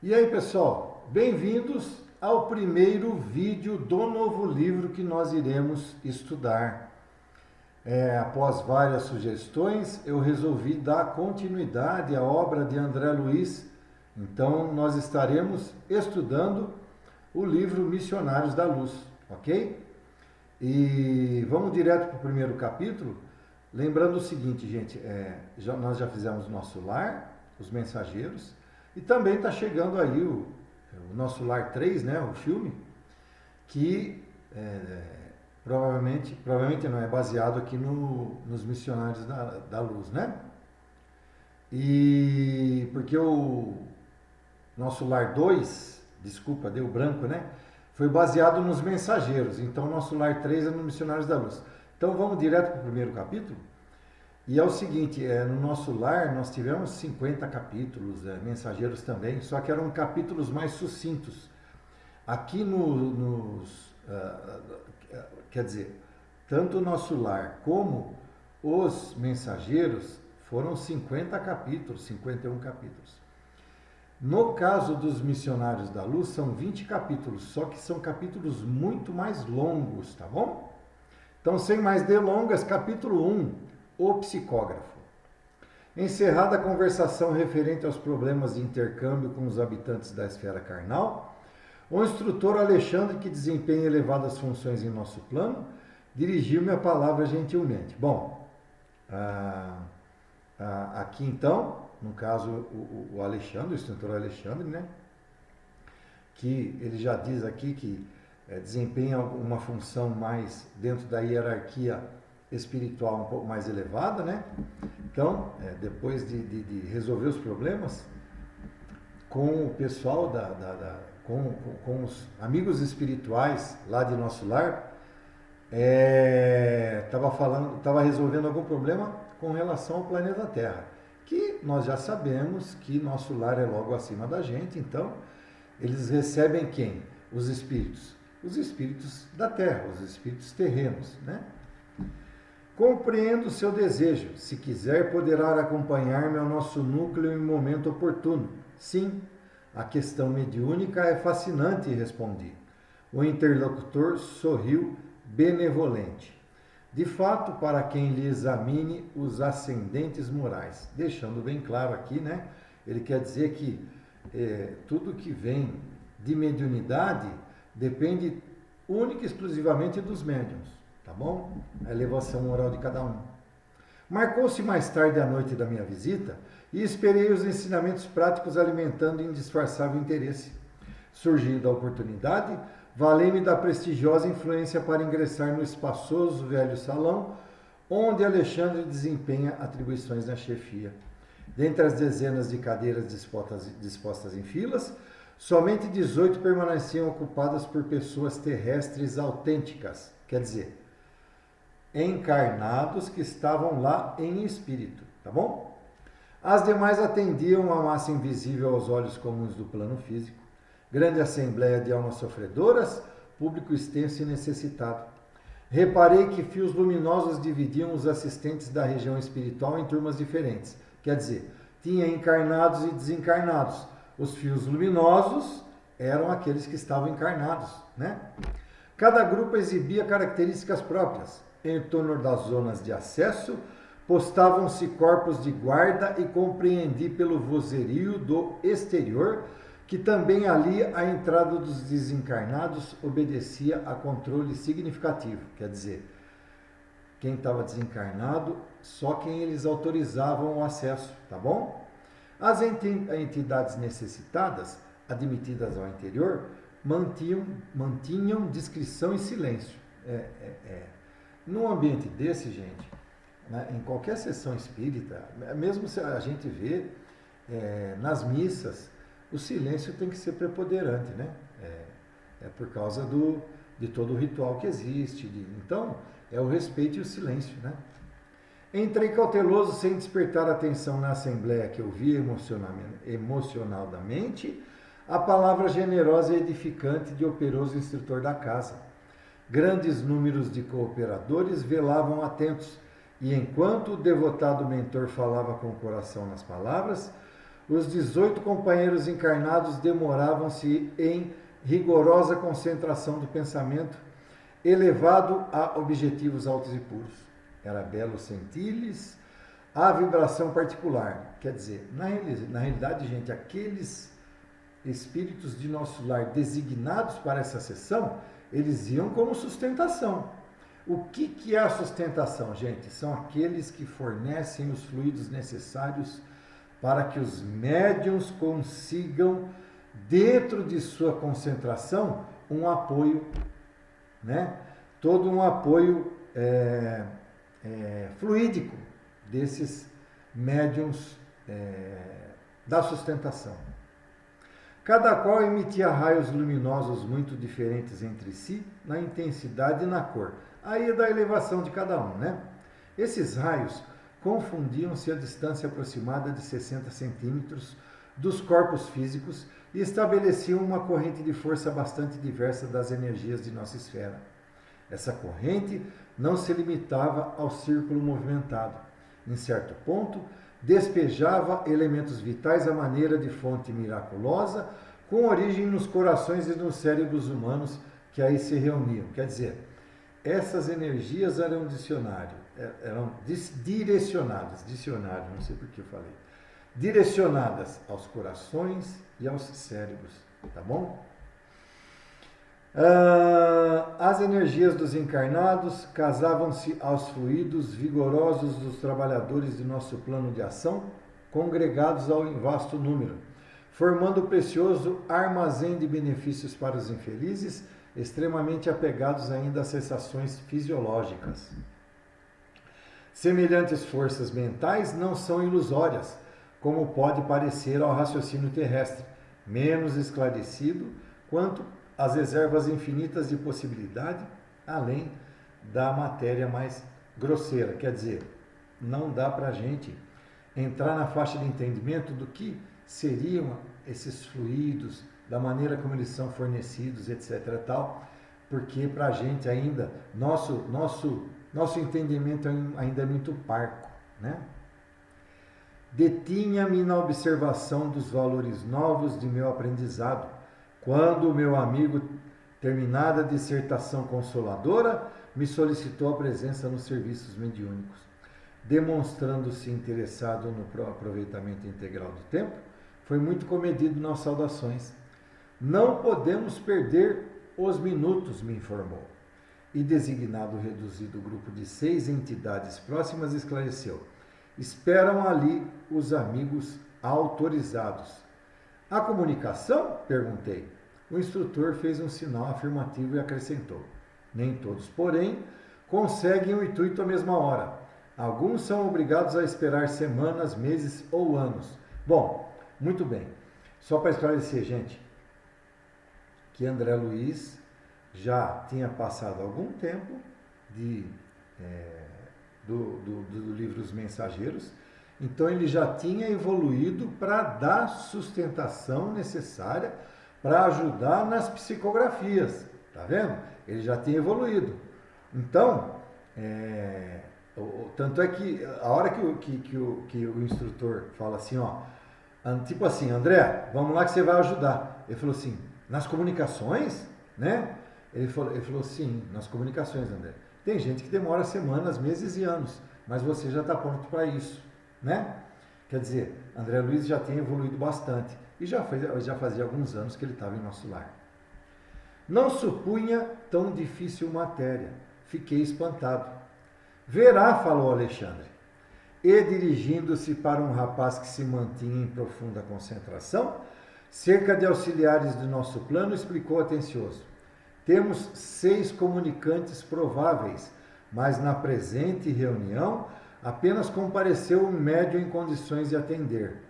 E aí, pessoal, bem-vindos ao primeiro vídeo do novo livro que nós iremos estudar. Após várias sugestões, eu resolvi dar continuidade à obra de André Luiz. Então, nós estaremos estudando o livro Missionários da Luz, ok? E vamos direto para o primeiro capítulo. Lembrando o seguinte, gente, nós já fizemos o nosso lar, os mensageiros, e também está chegando aí o nosso Lar 3, né, o filme, que provavelmente não é baseado aqui nos Missionários da Luz, né? E porque o nosso Lar 2, desculpa, deu branco, né? Foi baseado nos Mensageiros, então o nosso Lar 3 é no Missionários da Luz. Então vamos direto para o primeiro capítulo? E é o seguinte, no nosso lar nós tivemos 50 capítulos, mensageiros também, só que eram capítulos mais sucintos. Aqui quer dizer, tanto o nosso lar como os mensageiros foram 50 capítulos, 51 capítulos. No caso dos Missionários da Luz, são 20 capítulos, só que são capítulos muito mais longos, tá bom? Então, sem mais delongas, capítulo 1. O psicógrafo. Encerrada a conversação referente aos problemas de intercâmbio com os habitantes da esfera carnal, o instrutor Alexandre, que desempenha elevadas funções em nosso plano, dirigiu-me a palavra gentilmente. Bom, aqui então, no caso o Alexandre, o instrutor Alexandre, né, que ele já diz aqui que desempenha uma função mais dentro da hierarquia espiritual um pouco mais elevada, né? Então, depois de resolver os problemas com o pessoal com os amigos espirituais lá de nosso lar, estava resolvendo algum problema com relação ao planeta Terra, que nós já sabemos que nosso lar é logo acima da gente, então eles recebem quem? Os espíritos da Terra, os espíritos terrenos, né? Compreendo o seu desejo. Se quiser, poderá acompanhar-me ao nosso núcleo em momento oportuno. Sim, a questão mediúnica é fascinante, respondi. O interlocutor sorriu benevolente. De fato, para quem lhe examine os ascendentes morais. Deixando bem claro aqui, né? Ele quer dizer que tudo que vem de mediunidade depende única e exclusivamente dos médiuns. Tá bom? A elevação moral de cada um. Marcou-se mais tarde à noite da minha visita e esperei os ensinamentos práticos alimentando indisfarçável interesse. Surgindo a oportunidade, valei-me da prestigiosa influência para ingressar no espaçoso velho salão, onde Alexandre desempenha atribuições na chefia. Dentre as dezenas de cadeiras dispostas em filas, somente 18 permaneciam ocupadas por pessoas terrestres autênticas, quer dizer, encarnados que estavam lá em espírito, tá bom? As demais atendiam a massa invisível aos olhos comuns do plano físico. Grande assembleia de almas sofredoras, público extenso e necessitado. Reparei que fios luminosos dividiam os assistentes da região espiritual em turmas diferentes. Quer dizer, tinha encarnados e desencarnados. Os fios luminosos eram aqueles que estavam encarnados, né? Cada grupo exibia características próprias. Em torno das zonas de acesso, postavam-se corpos de guarda e compreendi pelo vozerio do exterior que também ali a entrada dos desencarnados obedecia a controle significativo. Quer dizer, quem estava desencarnado, só quem eles autorizavam o acesso, tá bom? As entidades necessitadas, admitidas ao interior, mantinham discrição e silêncio. Num ambiente desse, gente, né, em qualquer sessão espírita, mesmo se a gente vê nas missas, o silêncio tem que ser preponderante, né? Por causa de todo o ritual que existe. Então, é o respeito e o silêncio, né? Entrei cauteloso, sem despertar atenção na assembleia que ouvia emocionalmente a palavra generosa e edificante de operoso instrutor da casa. Grandes números de cooperadores velavam atentos, e enquanto o devotado mentor falava com o coração nas palavras, Os 18 companheiros encarnados demoravam-se em rigorosa concentração do pensamento, elevado a objetivos altos e puros. Era belo sentir-lhes a vibração particular. Quer dizer, na realidade, gente, aqueles espíritos de nosso lar designados para essa sessão, eles iam como sustentação. O que é a sustentação, gente? São aqueles que fornecem os fluidos necessários para que os médiuns consigam, dentro de sua concentração, um apoio, né? Todo um apoio fluídico desses médiuns da sustentação. Cada qual emitia raios luminosos muito diferentes entre si, na intensidade e na cor. Aí é da elevação de cada um, né? Esses raios confundiam-se a distância aproximada de 60 centímetros dos corpos físicos e estabeleciam uma corrente de força bastante diversa das energias de nossa esfera. Essa corrente não se limitava ao círculo movimentado. Em certo ponto, despejava elementos vitais à maneira de fonte miraculosa, com origem nos corações e nos cérebros humanos que aí se reuniam. Quer dizer, essas energias eram direcionadas, não sei por que eu falei, direcionadas aos corações e aos cérebros, tá bom? As energias dos encarnados casavam-se aos fluidos vigorosos dos trabalhadores de nosso plano de ação, congregados ao vasto número, formando o precioso armazém de benefícios para os infelizes, extremamente apegados ainda às sensações fisiológicas. Semelhantes forças mentais não são ilusórias, como pode parecer ao raciocínio terrestre, menos esclarecido quanto às reservas infinitas de possibilidade, além da matéria mais grosseira. Quer dizer, não dá para a gente entrar na faixa de entendimento do que seriam esses fluidos, da maneira como eles são fornecidos, etc. tal, porque para a gente ainda, nosso entendimento ainda é muito parco, né? Detinha-me na observação dos valores novos de meu aprendizado, quando o meu amigo, terminada a dissertação consoladora, me solicitou a presença nos serviços mediúnicos. Demonstrando-se interessado no aproveitamento integral do tempo, foi muito comedido nas saudações. Não podemos perder os minutos, me informou. E designado o reduzido grupo de 6 entidades próximas, esclareceu. Esperam ali os amigos autorizados. A comunicação? Perguntei. O instrutor fez um sinal afirmativo e acrescentou. Nem todos, porém, conseguem o intuito à mesma hora. Alguns são obrigados a esperar semanas, meses ou anos. Bom, muito bem. Só para esclarecer, gente, que André Luiz já tinha passado algum tempo do livro Os Mensageiros, então ele já tinha evoluído para dar sustentação necessária para ajudar nas psicografias, tá vendo? Ele já tinha evoluído. Então, tanto é que a hora que o instrutor fala assim, ó, tipo assim, André, vamos lá que você vai ajudar. Ele falou assim, nas comunicações, né? Ele falou, sim, nas comunicações, André. Tem gente que demora semanas, meses e anos, mas você já está pronto para isso, né? Quer dizer, André Luiz já tem evoluído bastante e já fazia alguns anos que ele estava em nosso lar. Não supunha tão difícil matéria. Fiquei espantado. Verá, falou Alexandre. E dirigindo-se para um rapaz que se mantinha em profunda concentração, cerca de auxiliares de nosso plano, explicou atencioso. Temos 6 comunicantes prováveis, mas na presente reunião apenas compareceu um médium em condições de atender.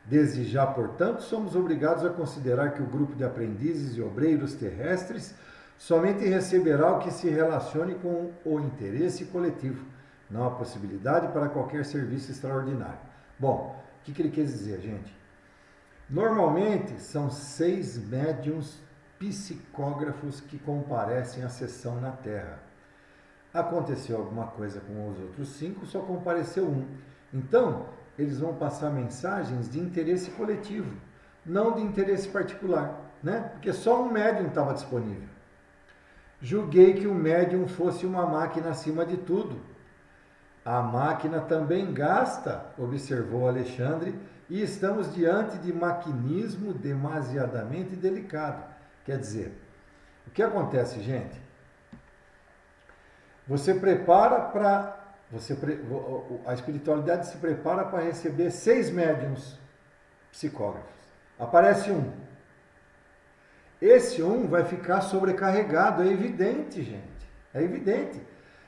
Desde já, portanto, somos obrigados a considerar que o grupo de aprendizes e obreiros terrestres somente receberá o que se relacione com o interesse coletivo, não há possibilidade para qualquer serviço extraordinário. Bom, o que ele quer dizer, gente? Normalmente são 6 médiums psicógrafos que comparecem à sessão na Terra. Aconteceu alguma coisa com os outros 5, só compareceu um. Então, eles vão passar mensagens de interesse coletivo, não de interesse particular, né? Porque só um médium estava disponível. Julguei que o médium fosse uma máquina acima de tudo. A máquina também gasta, observou Alexandre, e estamos diante de maquinismo demasiadamente delicado. Quer dizer, o que acontece, gente? A espiritualidade se prepara para receber 6 médiums psicógrafos. Aparece um. Esse um vai ficar sobrecarregado, é evidente, gente. É evidente.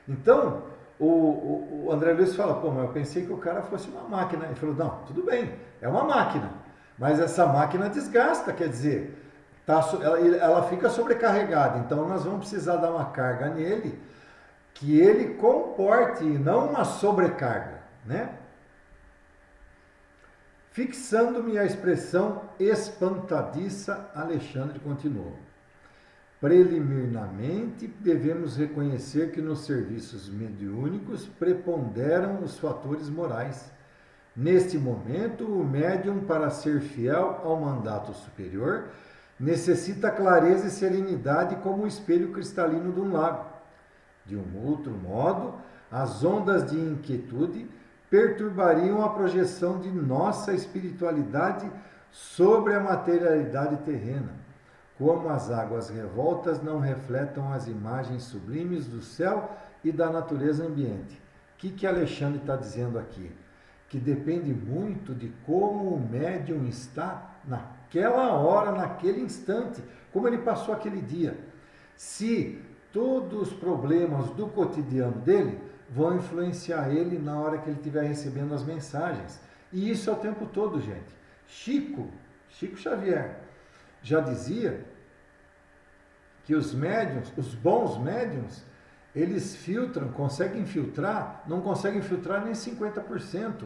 Então, o André Luiz fala, pô, mas eu pensei que o cara fosse uma máquina. Ele falou, não, tudo bem, é uma máquina. Mas essa máquina desgasta, quer dizer, ela fica sobrecarregada. Então, nós vamos precisar dar uma carga nele que ele comporte, não uma sobrecarga, né? Fixando-me a expressão espantadiça, Alexandre continuou. Preliminarmente, devemos reconhecer que nos serviços mediúnicos preponderam os fatores morais. Neste momento, o médium, para ser fiel ao mandato superior, necessita clareza e serenidade como o espelho cristalino de um lago. De um outro modo, as ondas de inquietude perturbariam a projeção de nossa espiritualidade sobre a materialidade terrena, como as águas revoltas não refletem as imagens sublimes do céu e da natureza ambiente. O que Alexandre está dizendo aqui? Que depende muito de como o médium está naquela hora, naquele instante, como ele passou aquele dia. Se todos os problemas do cotidiano dele vão influenciar ele na hora que ele estiver recebendo as mensagens. E isso é o tempo todo, gente. Chico Xavier, já dizia que os médiuns, os bons médiuns, eles filtram, conseguem filtrar, não conseguem filtrar nem 50%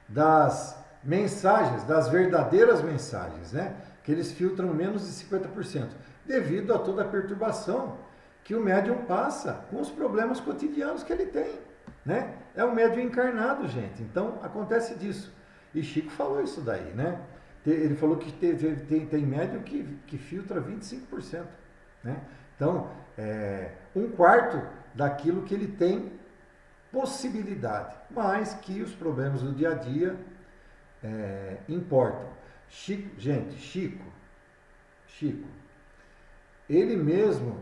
das mensagens, das verdadeiras mensagens, né? Que eles filtram menos de 50%, devido a toda a perturbação que o médium passa com os problemas cotidianos que ele tem, né? É um médium encarnado, gente, então acontece disso. E Chico falou isso daí, né? Ele falou que tem médium que filtra 25%, né? Então, um quarto daquilo que ele tem possibilidade, mas que os problemas do dia a dia importam. Chico, ele mesmo,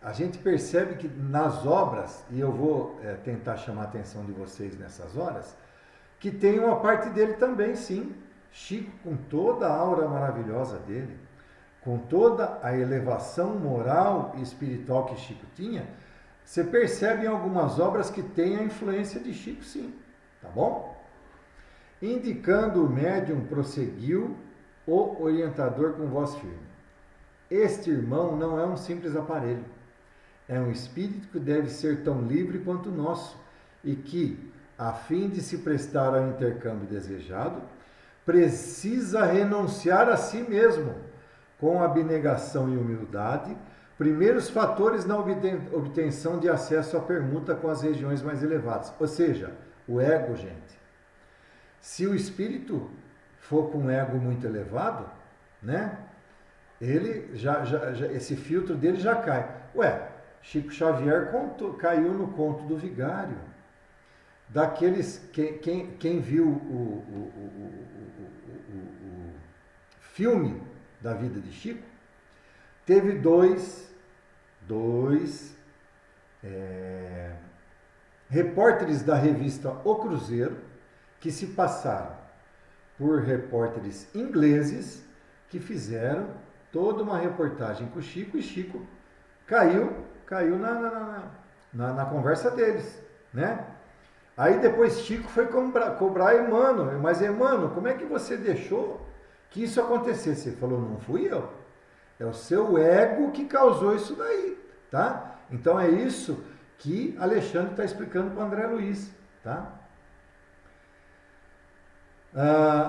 a gente percebe que nas obras, e eu vou tentar chamar a atenção de vocês nessas horas, que tem uma parte dele também, sim. Chico, com toda a aura maravilhosa dele, com toda a elevação moral e espiritual que Chico tinha, você percebe em algumas obras que tem a influência de Chico, sim. Tá bom? Indicando o médium, prosseguiu o orientador com voz firme. Este irmão não é um simples aparelho. É um espírito que deve ser tão livre quanto o nosso e que, a fim de se prestar ao intercâmbio desejado, precisa renunciar a si mesmo, com abnegação e humildade, primeiros fatores na obtenção de acesso à permuta com as regiões mais elevadas. Ou seja, o ego, gente. Se o espírito for com um ego muito elevado, né? Ele esse filtro dele já cai. Chico Xavier caiu no conto do vigário. Daqueles, quem viu o filme da vida de Chico, teve dois repórteres da revista O Cruzeiro que se passaram por repórteres ingleses que fizeram toda uma reportagem com o Chico, e Chico caiu na conversa deles, né? Aí depois Chico foi cobrar Emmanuel, mas Emmanuel, como é que você deixou que isso acontecesse? Ele falou, não fui eu, é o seu ego que causou isso daí, tá? Então é isso que Alexandre está explicando para André Luiz, tá?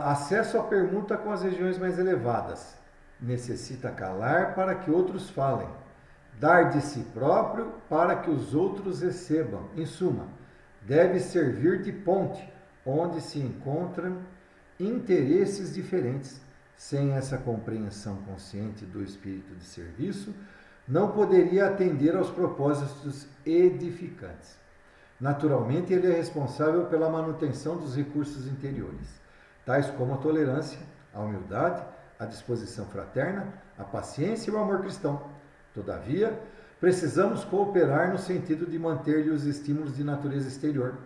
Acesso à permuta com as regiões mais elevadas. Necessita calar para que outros falem, dar de si próprio para que os outros recebam. Em suma, deve servir de ponte, onde se encontram interesses diferentes. Sem essa compreensão consciente do espírito de serviço, não poderia atender aos propósitos edificantes. Naturalmente, ele é responsável pela manutenção dos recursos interiores, tais como a tolerância, a humildade, a disposição fraterna, a paciência e o amor cristão. Todavia, precisamos cooperar no sentido de manter-lhe os estímulos de natureza exterior,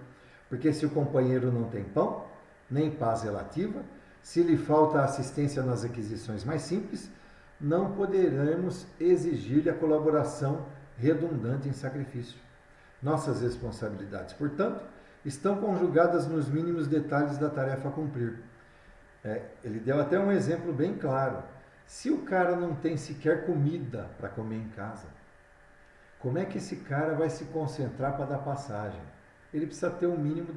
porque se o companheiro não tem pão, nem paz relativa, se lhe falta assistência nas aquisições mais simples, não poderemos exigir-lhe a colaboração redundante em sacrifício. Nossas responsabilidades, portanto, estão conjugadas nos mínimos detalhes da tarefa a cumprir. Ele deu até um exemplo bem claro. Se o cara não tem sequer comida para comer em casa, como é que esse cara vai se concentrar para dar passagem? Ele precisa ter um mínimo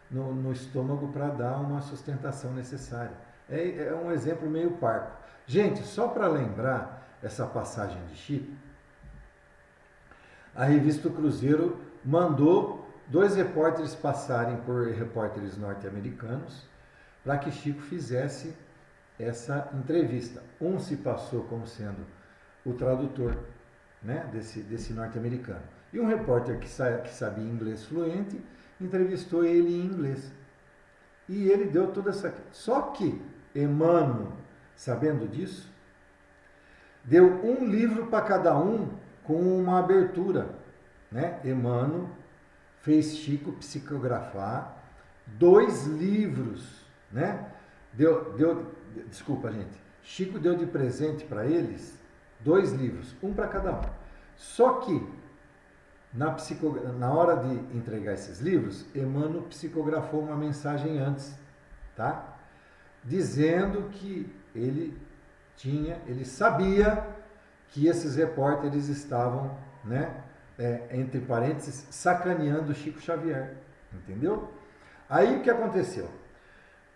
no estômago para dar uma sustentação necessária. É um exemplo meio parco. Gente, só para lembrar essa passagem de Chico, a revista Cruzeiro mandou 2 repórteres passarem por repórteres norte-americanos para que Chico fizesse essa entrevista. Um se passou como sendo o tradutor, né, desse norte-americano. E um repórter que sabia inglês fluente entrevistou ele em inglês. E ele deu toda essa... Só que Emmanuel, sabendo disso, deu um livro para cada um com uma abertura, né? Emmanuel fez Chico psicografar 2 livros, né? Desculpa, gente. Chico deu de presente para eles 2 livros, um para cada um. Só que na hora de entregar esses livros, Emmanuel psicografou uma mensagem antes, tá? Dizendo que ele sabia que esses repórteres estavam, né, entre parênteses, sacaneando Chico Xavier, entendeu? Aí o que aconteceu?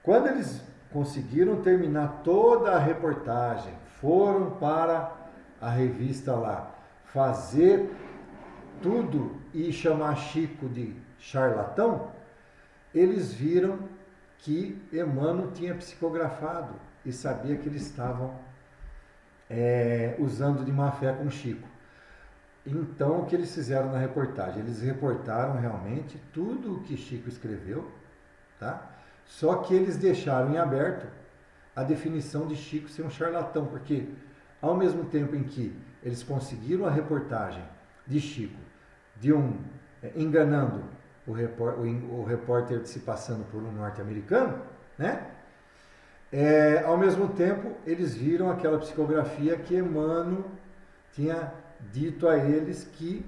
Quando eles conseguiram terminar toda a reportagem, foram para a revista lá fazer tudo e chamar Chico de charlatão, eles viram que Emmanuel tinha psicografado e sabia que eles estavam usando de má fé com Chico. Então, o que eles fizeram na reportagem? Eles reportaram realmente tudo o que Chico escreveu, tá? Só que eles deixaram em aberto a definição de Chico ser um charlatão, porque ao mesmo tempo em que eles conseguiram a reportagem de Chico, enganando o repórter se passando por um norte-americano, né? Ao mesmo tempo, eles viram aquela psicografia que Emmanuel tinha dito a eles que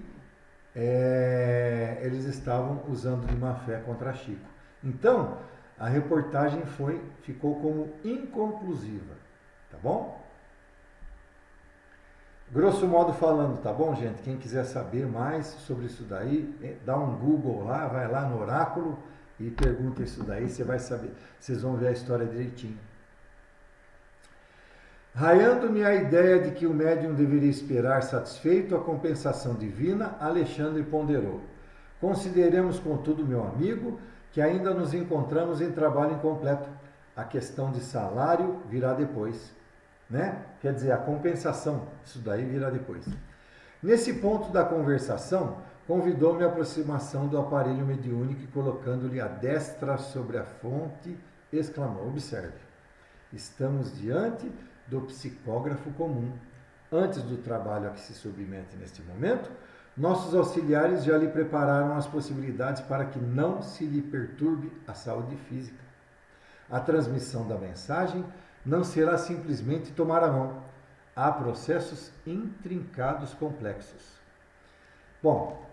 eles estavam usando de má fé contra Chico. Então, a reportagem ficou como inconclusiva, tá bom? Grosso modo falando, tá bom, gente? Quem quiser saber mais sobre isso daí, dá um Google lá, vai lá no oráculo e pergunta isso daí, você vai saber, vocês vão ver a história direitinho. Raiando-me a ideia de que o médium deveria esperar satisfeito a compensação divina, Alexandre ponderou: consideremos, contudo, meu amigo, que ainda nos encontramos em trabalho incompleto. A questão de salário virá depois, né? Quer dizer, a compensação, isso daí virá depois. Nesse ponto da conversação, convidou-me a aproximação do aparelho mediúnico e, colocando-lhe a destra sobre a fonte, exclamou: observe, estamos diante do psicógrafo comum. Antes do trabalho a que se submete neste momento, nossos auxiliares já lhe prepararam as possibilidades para que não se lhe perturbe a saúde física. A transmissão da mensagem não será simplesmente tomar a mão. Há processos intrincados, complexos. Bom,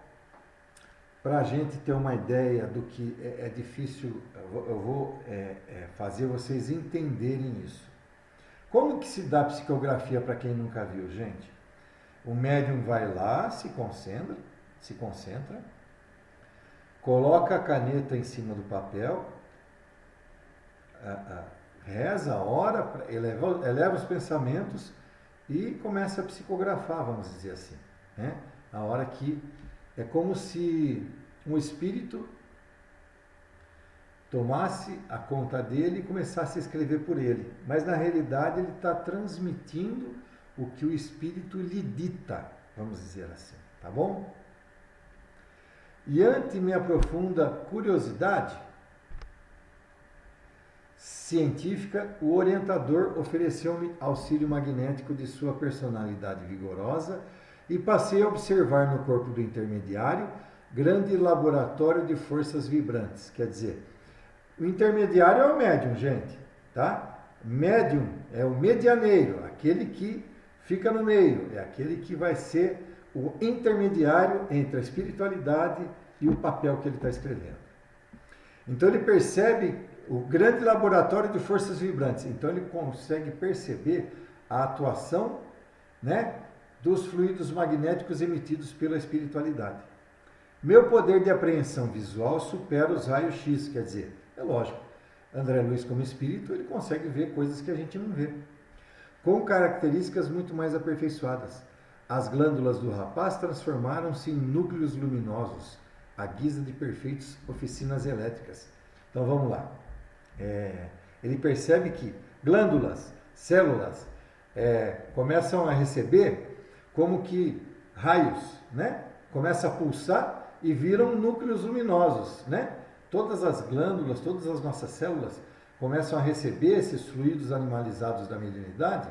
para a gente ter uma ideia do que é difícil, eu vou fazer vocês entenderem isso. Como que se dá psicografia para quem nunca viu, gente? O médium vai lá, se concentra, coloca a caneta em cima do papel, reza, ora, eleva os pensamentos e começa a psicografar, vamos dizer assim, né? A hora que é como se um espírito tomasse a conta dele e começasse a escrever por ele. Mas na realidade ele está transmitindo o que o espírito lhe dita, vamos dizer assim, tá bom? E ante minha profunda curiosidade científica, o orientador ofereceu-me auxílio magnético de sua personalidade vigorosa e passei a observar no corpo do intermediário grande laboratório de forças vibrantes. Quer dizer, o intermediário é o médium, gente, tá? Médium é o medianeiro, aquele que fica no meio, é aquele que vai ser o intermediário entre a espiritualidade e o papel que ele está escrevendo. Então ele percebe o grande laboratório de forças vibrantes, então ele consegue perceber a atuação, né, dos fluidos magnéticos emitidos pela espiritualidade. Meu poder de apreensão visual supera os raios-x, quer dizer, é lógico, André Luiz como espírito, ele consegue ver coisas que a gente não vê, com características muito mais aperfeiçoadas. As glândulas do rapaz transformaram-se em núcleos luminosos, à guisa de perfeitas oficinas elétricas. Então vamos lá. Ele percebe que glândulas, células, começam a receber como que raios, né? Começa a pulsar e viram núcleos luminosos, né? Todas as glândulas, todas as nossas células começam a receber esses fluidos animalizados da mediunidade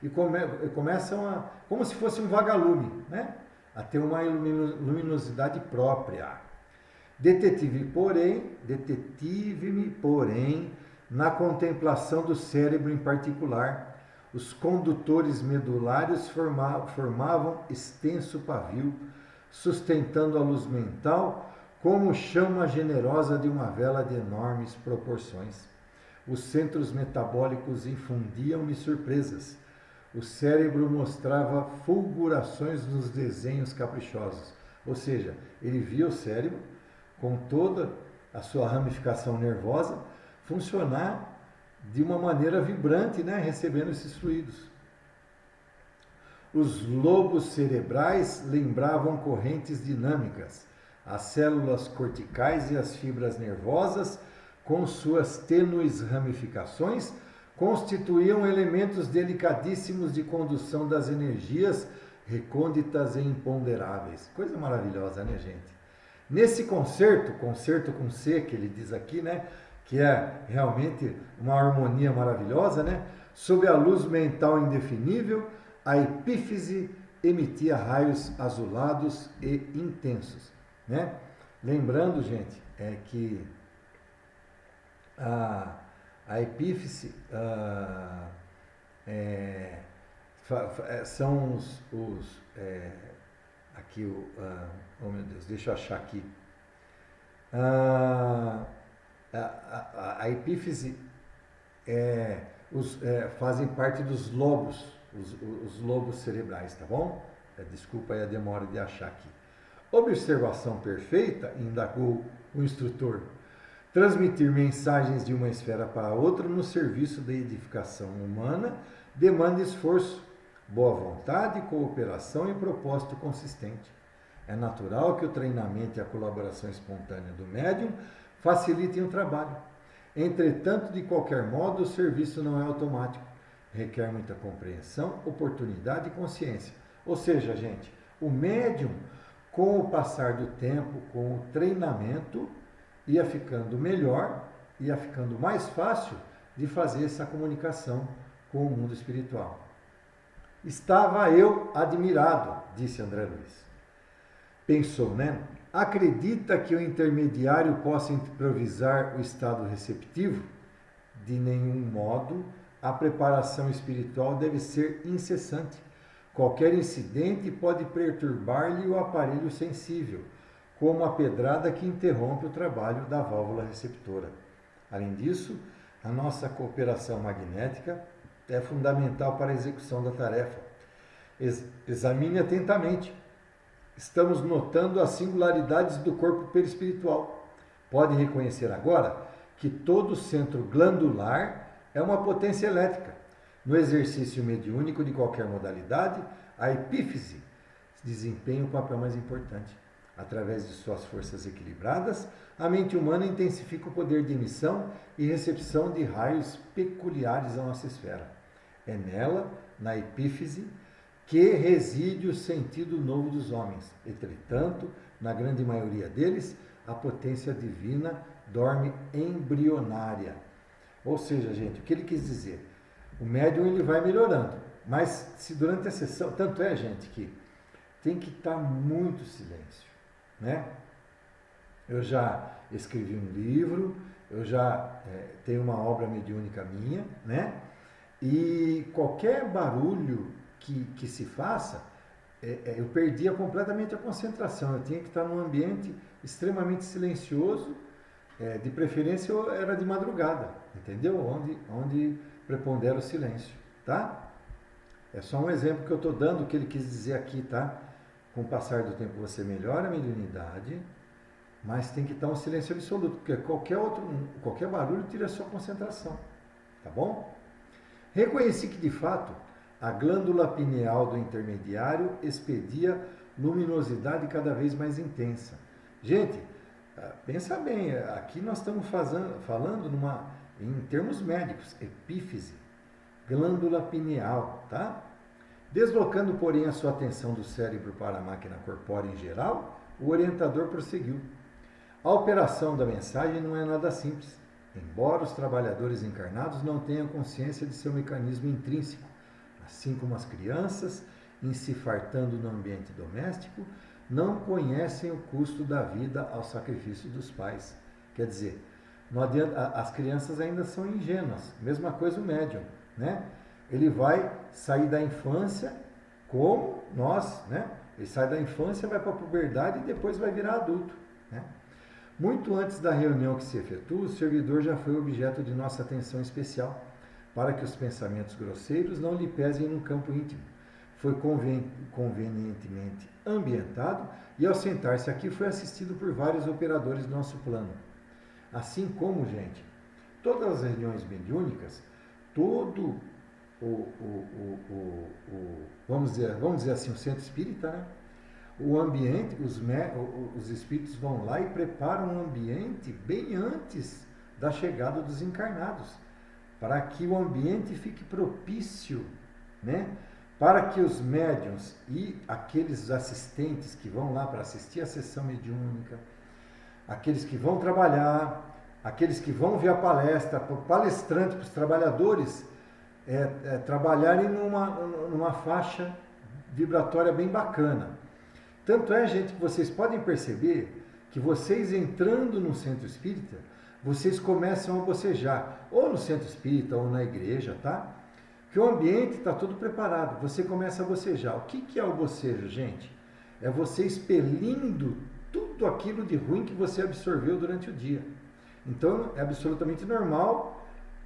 e começam a, como se fosse um vagalume, né? A ter uma luminosidade própria. Detetive-me, porém, na contemplação do cérebro em particular. Os condutores medulares formavam extenso pavio, sustentando a luz mental como chama generosa de uma vela de enormes proporções. Os centros metabólicos infundiam-me surpresas. O cérebro mostrava fulgurações nos desenhos caprichosos. Ou seja, ele via o cérebro, com toda a sua ramificação nervosa, funcionar de uma maneira vibrante, né, recebendo esses fluidos. Os lobos cerebrais lembravam correntes dinâmicas. As células corticais e as fibras nervosas, com suas tênues ramificações, constituíam elementos delicadíssimos de condução das energias recônditas e imponderáveis. Coisa maravilhosa, né, gente? Nesse concerto com C, que ele diz aqui, né, que é realmente uma harmonia maravilhosa, né, sob a luz mental indefinível, a epífise emitia raios azulados e intensos, né? Lembrando, gente, que a epífise são aqui oh meu Deus, deixa eu achar aqui. A epífise fazem parte dos lobos, os lobos cerebrais, tá bom? Desculpa aí a demora de achar aqui. Observação perfeita, indagou o instrutor. Transmitir mensagens de uma esfera para outra no serviço da edificação humana demanda esforço, boa vontade, cooperação e propósito consistente. É natural que o treinamento e a colaboração espontânea do médium facilitem o trabalho. Entretanto, de qualquer modo, o serviço não é automático. Requer muita compreensão, oportunidade e consciência. Ou seja, gente, o médium, com o passar do tempo, com o treinamento, ia ficando melhor, ia ficando mais fácil de fazer essa comunicação com o mundo espiritual. Estava eu admirado, disse André Luiz. Pensou, né? Acredita que o intermediário possa improvisar o estado receptivo? De nenhum modo. A preparação espiritual deve ser incessante. Qualquer incidente pode perturbar-lhe o aparelho sensível, como a pedrada que interrompe o trabalho da válvula receptora. Além disso, a nossa cooperação magnética é fundamental para a execução da tarefa. Examine atentamente. Estamos notando as singularidades do corpo perispiritual. Pode reconhecer agora que todo centro glandular é uma potência elétrica. No exercício mediúnico de qualquer modalidade, a epífise desempenha o papel mais importante. Através de suas forças equilibradas, a mente humana intensifica o poder de emissão e recepção de raios peculiares à nossa esfera. É nela, na epífise, que reside o sentido novo dos homens. Entretanto, na grande maioria deles, a potência divina dorme embrionária. Ou seja, gente, o que ele quis dizer? O médium ele vai melhorando, mas se durante a sessão, tanto é, gente, que tem que estar muito silêncio, né? Eu já escrevi um livro, eu já tenho uma obra mediúnica minha, né? E qualquer barulho que se faça, eu perdia completamente a concentração. Eu tinha que estar num ambiente extremamente silencioso, de preferência eu era de madrugada, entendeu? Onde prepondera o silêncio, tá? É só um exemplo que eu estou dando, o que ele quis dizer aqui, tá? Com o passar do tempo você melhora a mediunidade, mas tem que estar um silêncio absoluto, porque qualquer barulho tira a sua concentração, tá bom? Reconheci que, de fato, a glândula pineal do intermediário expedia luminosidade cada vez mais intensa. Gente, pensa bem, aqui nós estamos falando em termos médicos, epífise, glândula pineal, tá? Deslocando, porém, a sua atenção do cérebro para a máquina corpórea em geral, o orientador prosseguiu. A operação da mensagem não é nada simples, embora os trabalhadores encarnados não tenham consciência de seu mecanismo intrínseco, assim como as crianças, em se fartando no ambiente doméstico, não conhecem o custo da vida ao sacrifício dos pais. Quer dizer, não adianta, as crianças ainda são ingênuas, mesma coisa o médium, né? Ele vai sair da infância como nós, né? Ele sai da infância, vai para a puberdade e depois vai virar adulto, né? Muito antes da reunião que se efetua, o servidor já foi objeto de nossa atenção especial, para que os pensamentos grosseiros não lhe pesem no campo íntimo. Foi convenientemente ambientado e, ao sentar-se aqui, foi assistido por vários operadores do nosso plano. Assim como, gente, todas as reuniões mediúnicas, todo vamos dizer assim, o centro espírita, né? O ambiente, os espíritos vão lá e preparam um ambiente bem antes da chegada dos encarnados, para que o ambiente fique propício, né? Para que os médiuns e aqueles assistentes que vão lá para assistir a sessão mediúnica, aqueles que vão trabalhar, aqueles que vão ver a palestra, para o palestrante, para os trabalhadores, trabalharem numa faixa vibratória bem bacana. Tanto é, gente, que vocês podem perceber que vocês entrando no centro espírita, vocês começam a bocejar, ou no centro espírita, ou na igreja, tá? Que o ambiente está todo preparado, você começa a bocejar. O que é o bocejo, gente? É você expelindo tudo aquilo de ruim que você absorveu durante o dia. Então, é absolutamente normal,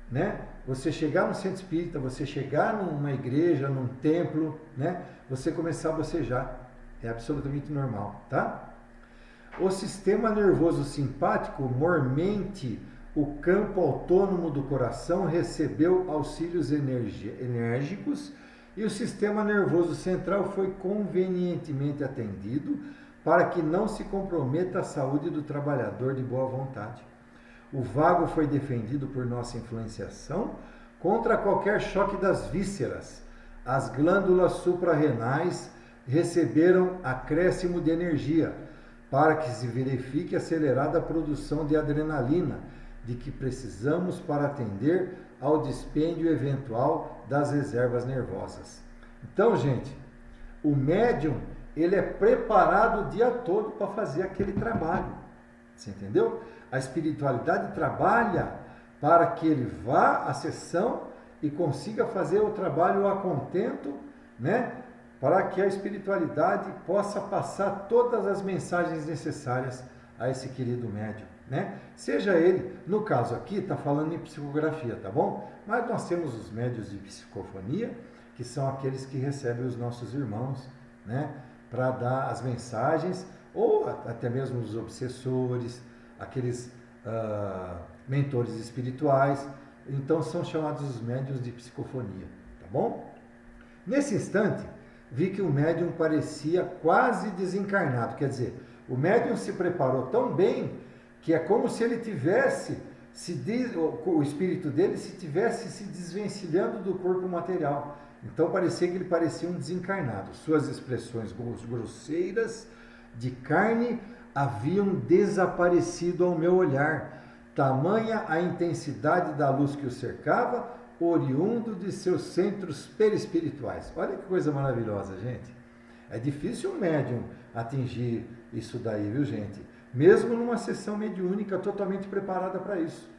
né? Você chegar no centro espírita, você chegar numa igreja, num templo, né? Você começar a bocejar. É absolutamente normal, tá? O sistema nervoso simpático, mormente, o campo autônomo do coração, recebeu auxílios enérgicos e o sistema nervoso central foi convenientemente atendido para que não se comprometa a saúde do trabalhador de boa vontade. O vago foi defendido por nossa influenciação contra qualquer choque das vísceras. As glândulas suprarrenais receberam acréscimo de energia para que se verifique acelerada produção de adrenalina, de que precisamos para atender ao dispêndio eventual das reservas nervosas. Então, gente, o médium, ele é preparado o dia todo para fazer aquele trabalho. Você entendeu? A espiritualidade trabalha para que ele vá à sessão e consiga fazer o trabalho a contento, né? Para que a espiritualidade possa passar todas as mensagens necessárias a esse querido médium, né? Seja ele, no caso aqui, está falando em psicografia, tá bom? Mas nós temos os médios de psicofonia, que são aqueles que recebem os nossos irmãos, né? Para dar as mensagens, ou até mesmo os obsessores, aqueles mentores espirituais. Então são chamados os médios de psicofonia, tá bom? Nesse instante, vi que o médium parecia quase desencarnado, quer dizer, O médium se preparou tão bem que é como se ele tivesse, o espírito dele se tivesse se desvencilhando do corpo material. Então parecia que ele parecia um desencarnado. Suas expressões grosseiras de carne haviam desaparecido ao meu olhar. Tamanha a intensidade da luz que o cercava, oriundo de seus centros perispirituais. Olha que coisa maravilhosa, gente. É difícil um médium atingir isso daí, viu, gente? Mesmo numa sessão mediúnica totalmente preparada para isso.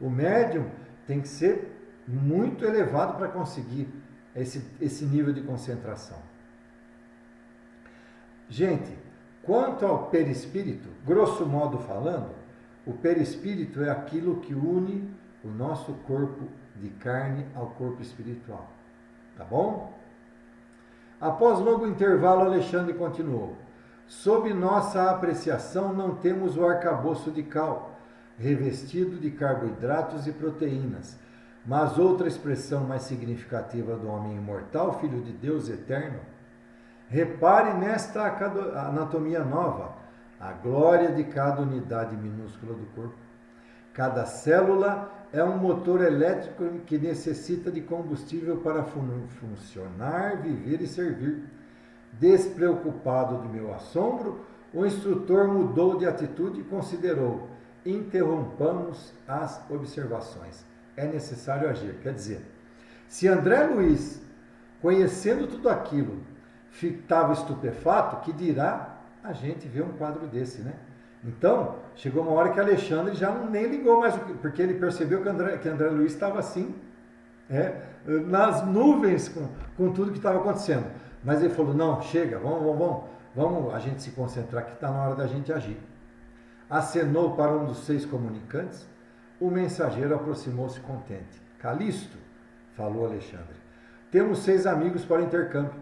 O médium tem que ser muito elevado para conseguir esse nível de concentração. Gente, quanto ao perispírito, grosso modo falando, o perispírito é aquilo que une o nosso corpo de carne ao corpo espiritual. Tá bom? Após longo intervalo, Alexandre continuou. Sob nossa apreciação, não temos o arcabouço de cal, revestido de carboidratos e proteínas, mas outra expressão mais significativa do homem imortal, filho de Deus eterno. Repare nesta anatomia nova, a glória de cada unidade minúscula do corpo. Cada célula é um motor elétrico que necessita de combustível para funcionar, viver e servir. Despreocupado de meu assombro, o instrutor mudou de atitude e considerou: interrompamos as observações. É necessário agir. Quer dizer, se André Luiz, conhecendo tudo aquilo, estava estupefato, que dirá a gente ver um quadro desse, né? Então, chegou uma hora que Alexandre já nem ligou mais, porque ele percebeu que André Luiz estava assim, nas nuvens com tudo que estava acontecendo. Mas ele falou, não, chega, vamos a gente se concentrar, que está na hora da gente agir. Acenou para um dos 6 comunicantes, o mensageiro aproximou-se contente. Calixto, falou Alexandre, temos 6 amigos para intercâmbio,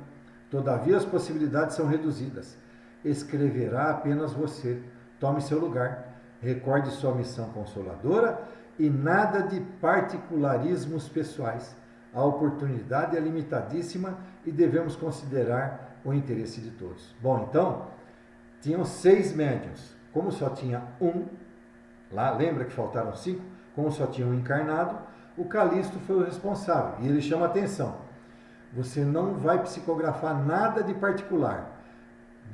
todavia as possibilidades são reduzidas. Escreverá apenas você. Tome seu lugar, recorde sua missão consoladora e nada de particularismos pessoais. A oportunidade é limitadíssima e devemos considerar o interesse de todos. Bom, então, tinham 6 médiuns. Como só tinha um, lá, lembra que faltaram 5? Como só tinha um encarnado, o Calixto foi o responsável. E ele chama atenção. Você não vai psicografar nada de particular.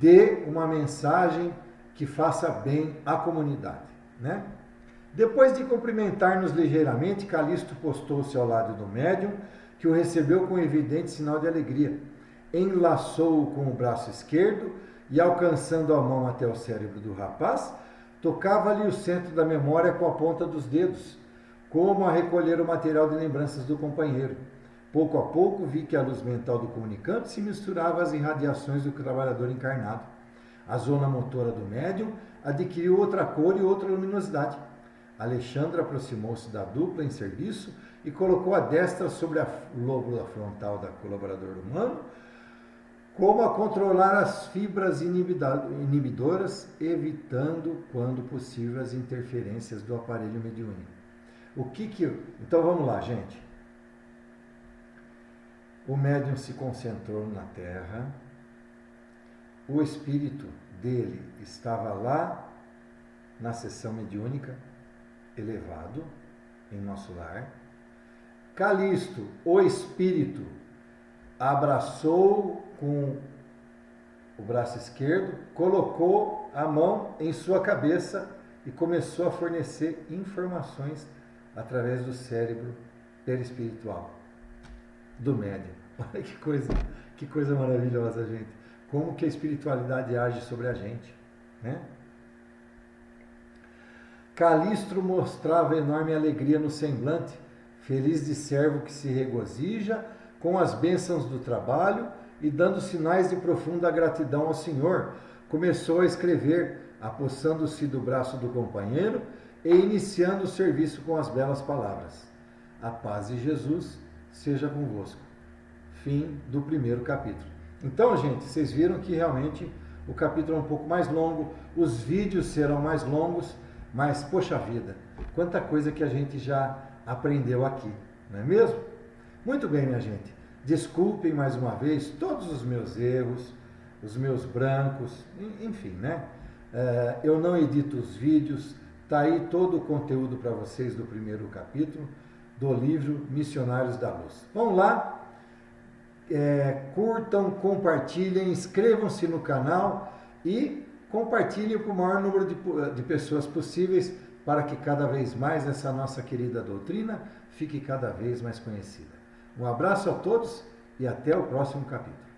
Dê uma mensagem que faça bem à comunidade, né? Depois de cumprimentar-nos ligeiramente, Calixto postou-se ao lado do médium, que o recebeu com evidente sinal de alegria. Enlaçou-o com o braço esquerdo e, alcançando a mão até o cérebro do rapaz, tocava-lhe o centro da memória com a ponta dos dedos, como a recolher o material de lembranças do companheiro. Pouco a pouco vi que a luz mental do comunicante se misturava às irradiações do trabalhador encarnado. A zona motora do médium adquiriu outra cor e outra luminosidade. Alexandre aproximou-se da dupla em serviço e colocou a destra sobre a lóbula frontal da colaboradora humano, como a controlar as fibras inibidoras, evitando, quando possível, as interferências do aparelho mediúnico. Então vamos lá, gente. O médium se concentrou na terra, o espírito dele estava lá na sessão mediúnica, elevado, em nosso lar. Calixto, o espírito, abraçou com o braço esquerdo, colocou a mão em sua cabeça e começou a fornecer informações através do cérebro perispiritual do médium. Olha que coisa maravilhosa, gente. Como que a espiritualidade age sobre a gente, né? Calixto mostrava enorme alegria no semblante, feliz de servo que se regozija com as bênçãos do trabalho e, dando sinais de profunda gratidão ao Senhor, começou a escrever, apossando-se do braço do companheiro e iniciando o serviço com as belas palavras: a paz de Jesus seja convosco. Fim do 1º capítulo. Então, gente, vocês viram que realmente o capítulo é um pouco mais longo, os vídeos serão mais longos, mas, poxa vida, quanta coisa que a gente já aprendeu aqui, não é mesmo? Muito bem, minha gente. Desculpem mais uma vez todos os meus erros, os meus brancos, enfim, né? Eu não edito os vídeos, está aí todo o conteúdo para vocês do primeiro capítulo do livro Missionários da Luz. Vamos lá, curtam, compartilhem, inscrevam-se no canal e compartilhem com o maior número de pessoas possíveis para que cada vez mais essa nossa querida doutrina fique cada vez mais conhecida. Um abraço a todos e até o próximo capítulo.